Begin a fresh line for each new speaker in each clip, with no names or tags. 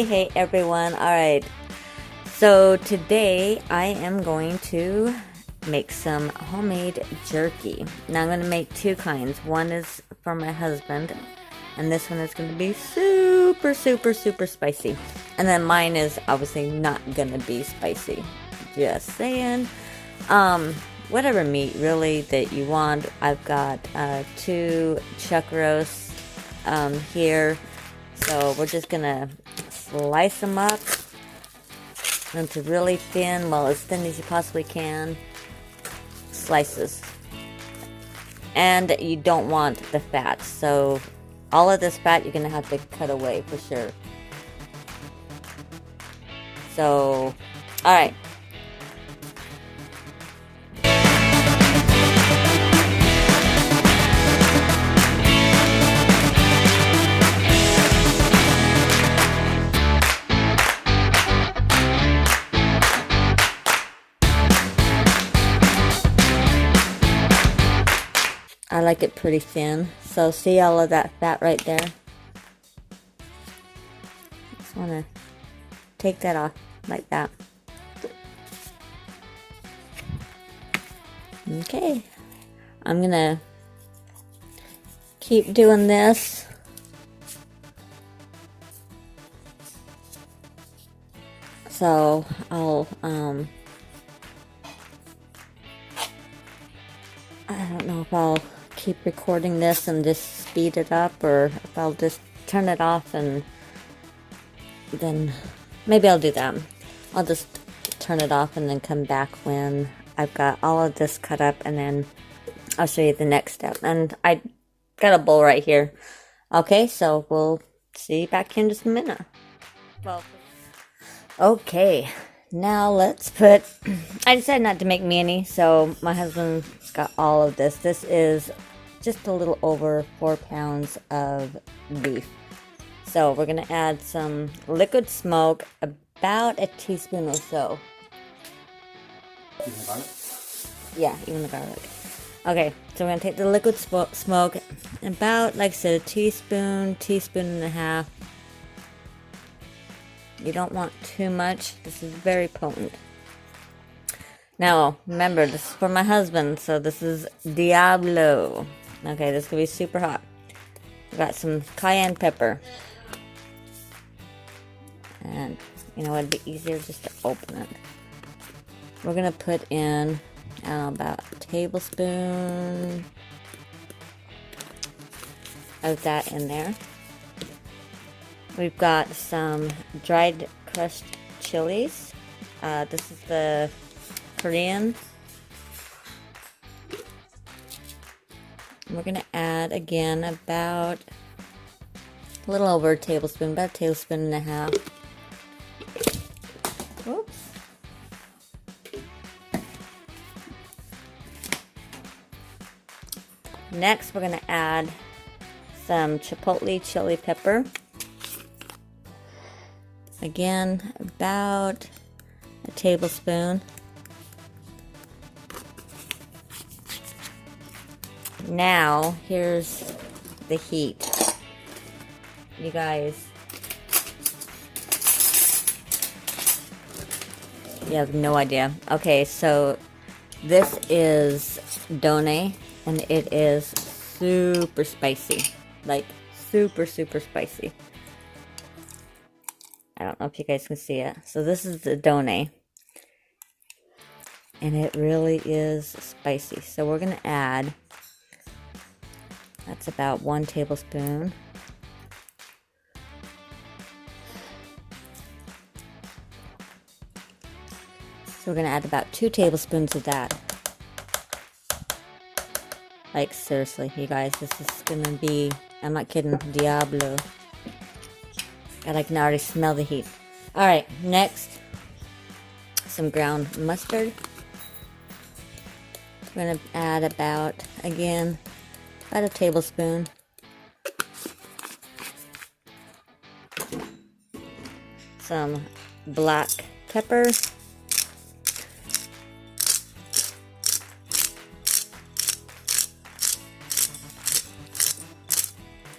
Hey everyone. Alright, so today I am going to make some homemade jerky. Now I'm going to make two kinds. One is for my husband, and this one is going to be super spicy. And then mine is obviously not going to be spicy. Just saying. Whatever meat really that you want. I've got 2 chuck roasts here. So we're just gonna slice them up into really thin, well, as thin as you possibly can, slices. And you don't want the fat, so all of this fat you're gonna have to cut away for sure. So, alright. I like it pretty thin, so see all of that fat right there? Just want to take that off like that. Okay, I'm gonna keep doing this. So I'll I don't know if I'll keep recording this and just speed it up, or if I'll just turn it off and then maybe I'll do that. I'll just turn it off and then come back when I've got all of this cut up, and then I'll show you the next step. And I got a bowl right here. Okay, so we'll see you back here in just a minute. Well, okay, now let's put, I decided not to make me any, so my husband got all of this. This is just a little over 4 pounds of beef. So we're gonna add some liquid smoke, about a teaspoon or so.
Even the garlic?
Yeah, even the garlic. Okay, so we're gonna take the liquid smoke, about, like I said, a teaspoon and a half. You don't want too much. This is very potent. Now, remember, this is for my husband, so this is Diablo. Okay, this is going to be super hot. I've got some cayenne pepper. And, you know, it'd be easier just to open it. We're going to put in, I don't know, about a tablespoon of that in there. We've got some dried crushed chilies. This is the Korean. We're going to add again about a little over a tablespoon, about a tablespoon and a half. Oops. Next, we're going to add some chipotle chili pepper. Again, about a tablespoon. Now, here's the heat. You guys, you have no idea. Okay, so this is done, and it is super spicy. Like, super spicy. I don't know if you guys can see it. So this is the done, and it really is spicy. So we're going to add, that's about 1 tablespoon. So we're going to add about 2 tablespoons of that. Like, seriously, you guys, this is going to be, I'm not kidding, Diablo. And I can already smell the heat. Alright, next, some ground mustard. We're going to add about, again, about a tablespoon. Some black pepper.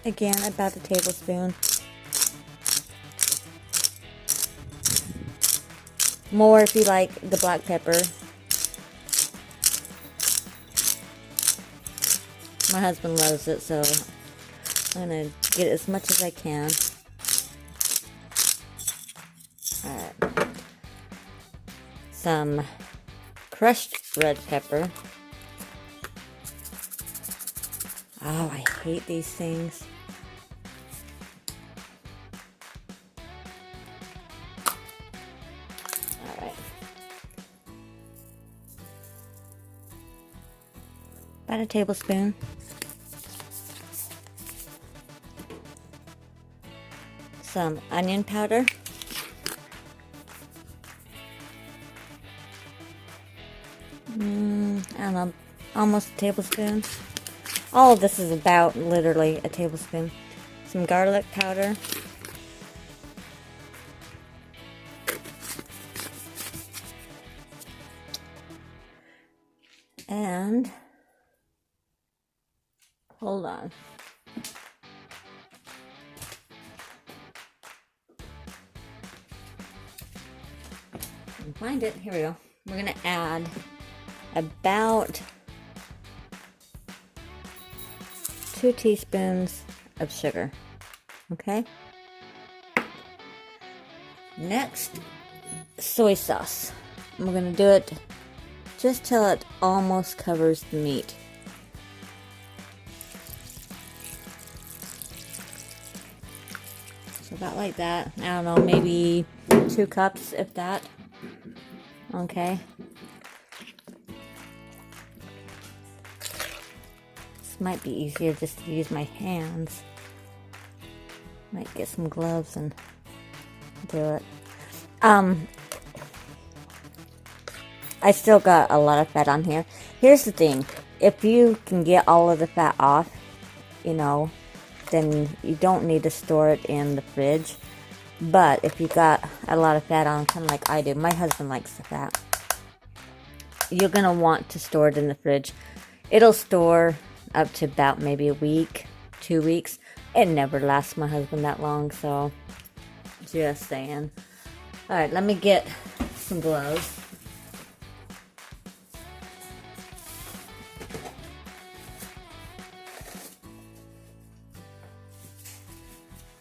Again, about a tablespoon. More if you like the black pepper. My husband loves it, so I'm gonna get as much as I can. Alright. Some crushed red pepper. Oh, I hate these things. Alright. About a tablespoon. Some onion powder. I don't know, almost a tablespoon. All of this is about literally a tablespoon. Some garlic powder. And, hold on. Find it. Here we go. We're gonna add about 2 teaspoons of sugar. Okay. Next, soy sauce. We're gonna do it just till it almost covers the meat. So about like that. I don't know, maybe 2 cups, if that. Okay. This might be easier just to use my hands. Might get some gloves and do it. I still got a lot of fat on here. Here's the thing. If you can get all of the fat off, you know, then you don't need to store it in the fridge. But if you got a lot of fat on, kind of like I do, my husband likes the fat, you're going to want to store it in the fridge. It'll store up to about maybe a week, 2 weeks. It never lasts my husband that long, so just saying. Alright, let me get some gloves.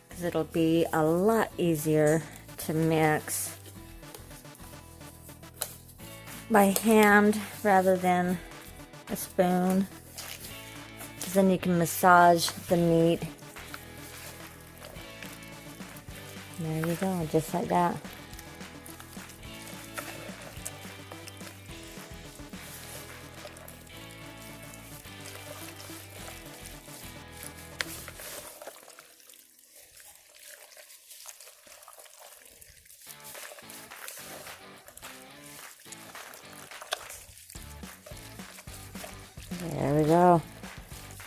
Because it'll be a lot easier to mix by hand rather than a spoon. Because then you can massage the meat. There you go, just like that. There we go.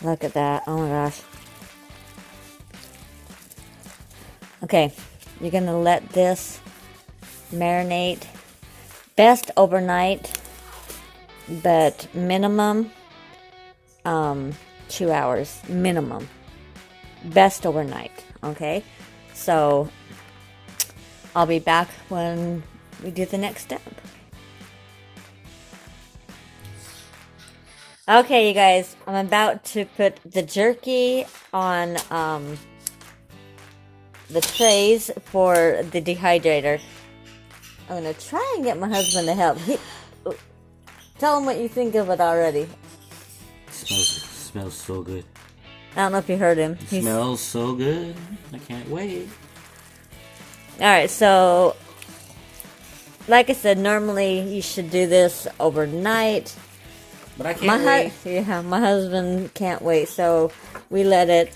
Look at that. Oh my gosh. Okay, you're going to let this marinate. Best overnight, but minimum 2 hours. Minimum. Best overnight. Okay? So, I'll be back when we do the next step. Okay, you guys, I'm about to put the jerky on the trays for the dehydrator. I'm going to try and get my husband to help. Tell him what you think of it already.
Smells so good.
I don't know if you heard him.
It smells so good. I can't wait.
Alright, so like I said, normally you should do this overnight.
But I can't wait.
Yeah, my husband can't wait, so we let it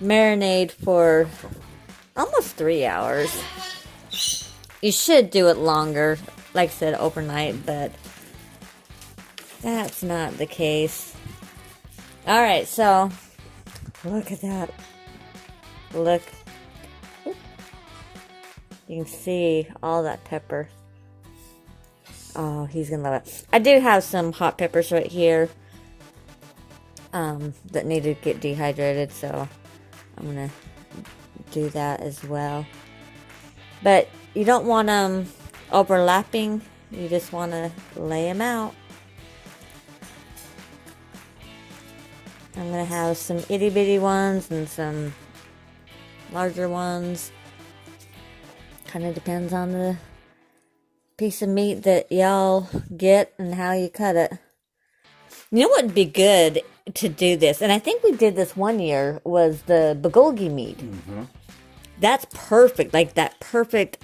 marinate for almost 3 hours. You should do it longer, like I said, overnight, but that's not the case. Alright, so look at that. Look. You can see all that pepper. Oh, he's gonna love it. I do have some hot peppers right here that need to get dehydrated, so I'm gonna do that as well. But you don't want them overlapping, you just want to lay them out. I'm going to have some itty bitty ones and some larger ones. Kind of depends on the piece of meat that y'all get and how you cut it. You know what would be good to do this, and I think we did this one year, was the bulgogi meat.
Mm-hmm.
That's perfect, like that perfect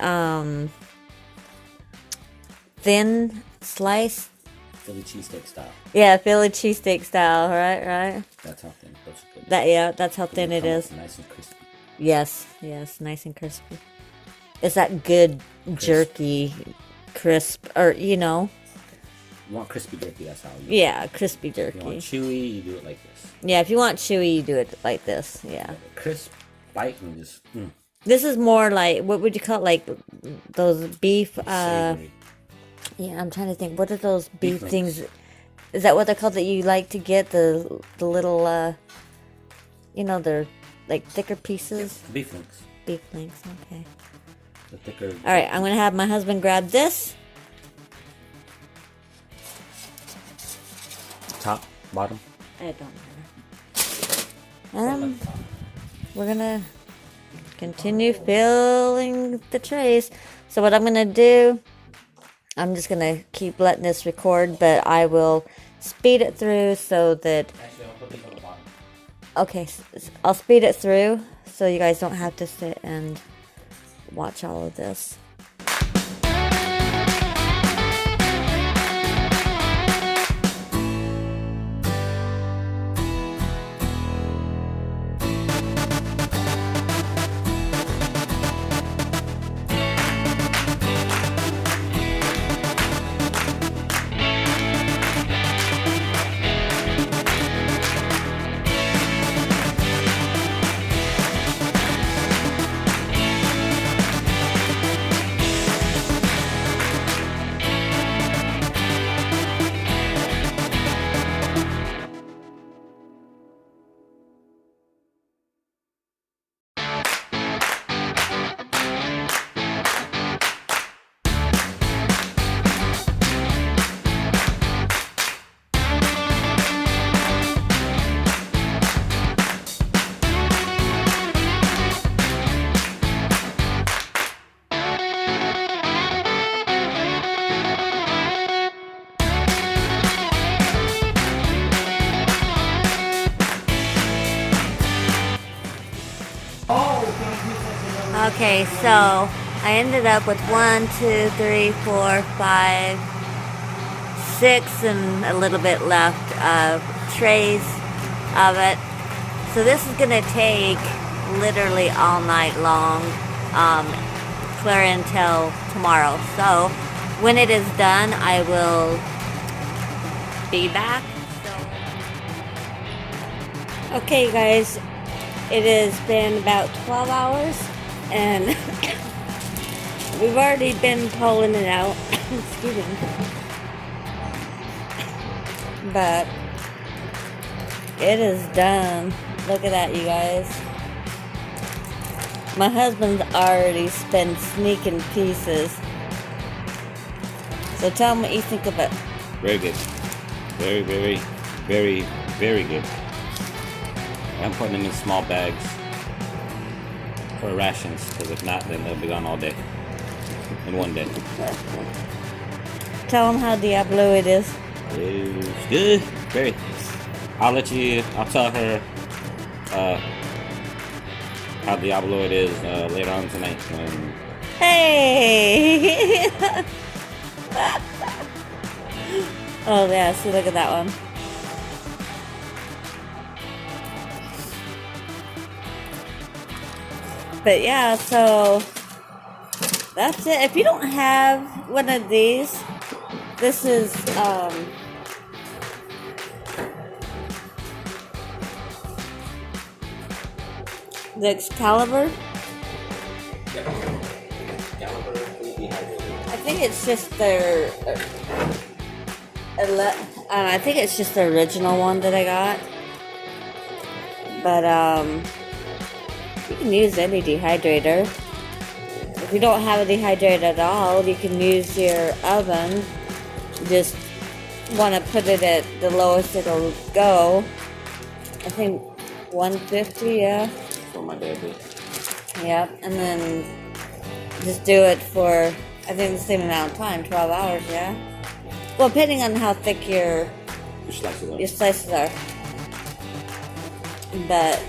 thin slice.
Philly cheesesteak style.
Yeah, Philly cheesesteak style, right?
That's how thin. Those are good.
That's how thin it is.
Nice and crispy.
Yes, nice and crispy. It's that good jerky, crisp, or
You want crispy jerky, that's how you
crispy jerky.
If you want chewy, you do it like this.
Yeah, if you want chewy, you do it like this, yeah.
Crisp, bite, and just...
This is more like, what would you call it, like those beef,
Savory.
yeah, I'm trying to think, what are those beef
Beef
things?
links.
Is that what they're called that you like to get, the little, they're like thicker pieces?
Beef links.
Beef links, okay.
The thicker...
Alright, I'm going to have my husband grab this.
Top, bottom.
I don't matter. We're going to continue filling the trays. So what I'm going to do, I'm just going to keep letting this record, but I will speed it through so that...
Actually, I'll put this on the bottom.
Okay, I'll speed it through so you guys don't have to sit and watch all of this. Okay, so I ended up with 1, 2, 3, 4, 5, 6 and a little bit left of trays of it. So this is going to take literally all night long, clear until tomorrow. So when it is done, I will be back. Okay, guys, it has been about 12 hours. And we've already been pulling it out. Excuse me. But it is done. Look at that, you guys. My husband's already been sneaking pieces. So tell me what you think of it.
Very good. Very, very, very, very good. I'm putting them in small bags for rations, because if not, then they'll be gone all day. In one day.
Tell them how Diablo it is.
It's good. Very. I'll tell her how Diablo it is later on tonight.
Hey! Oh yeah, see, look at that one. But yeah, so that's it. If you don't have one of these, this is the Excalibur. I think it's just their I think it's just the original one that I got. But you can use any dehydrator. If you don't have a dehydrator at all, you can use your oven. Just want to put it at the lowest it'll go. I think 150, yeah.
For my baby.
Yep, and then just do it for, I think, the same amount of time, 12 hours, yeah? Well, depending on how thick your slices are. But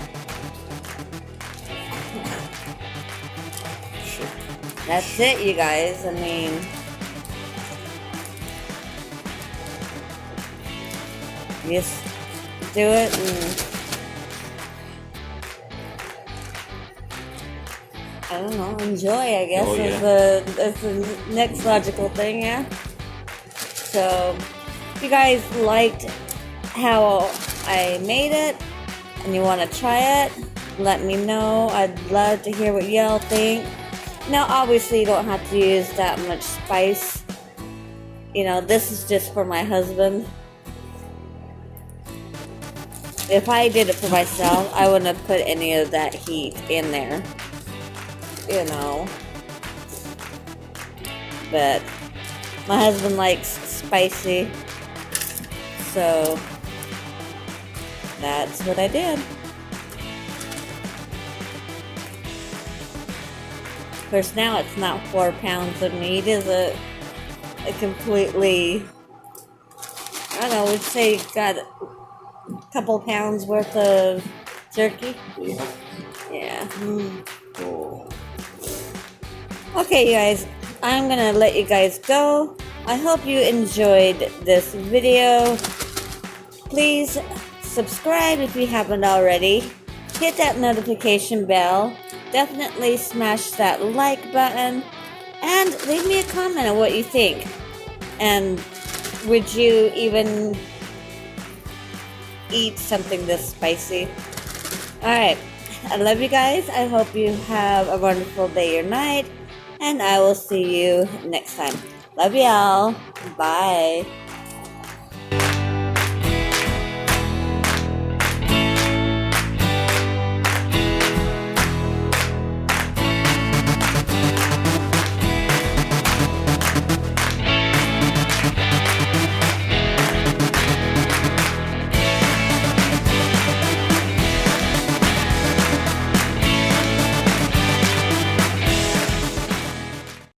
that's it, you guys. I mean, just do it and I don't know, enjoy, I guess.
Oh, yeah.
That's the next logical thing, yeah? So, if you guys liked how I made it and you want to try it, let me know. I'd love to hear what y'all think. Now, obviously, you don't have to use that much spice. You know, this is just for my husband. If I did it for myself, I wouldn't have put any of that heat in there. You know. But my husband likes spicy. So that's what I did. Of course, now it's not 4 pounds of meat, is it? A completely, I don't know, we'd say you got a couple pounds worth of jerky. Yeah.
Oh.
Okay, you guys, I'm gonna let you guys go. I hope you enjoyed this video. Please subscribe if you haven't already. Hit that notification bell. Definitely smash that like button. And leave me a comment on what you think. And would you even eat something this spicy? Alright, I love you guys. I hope you have a wonderful day or night. And I will see you next time. Love y'all. Bye.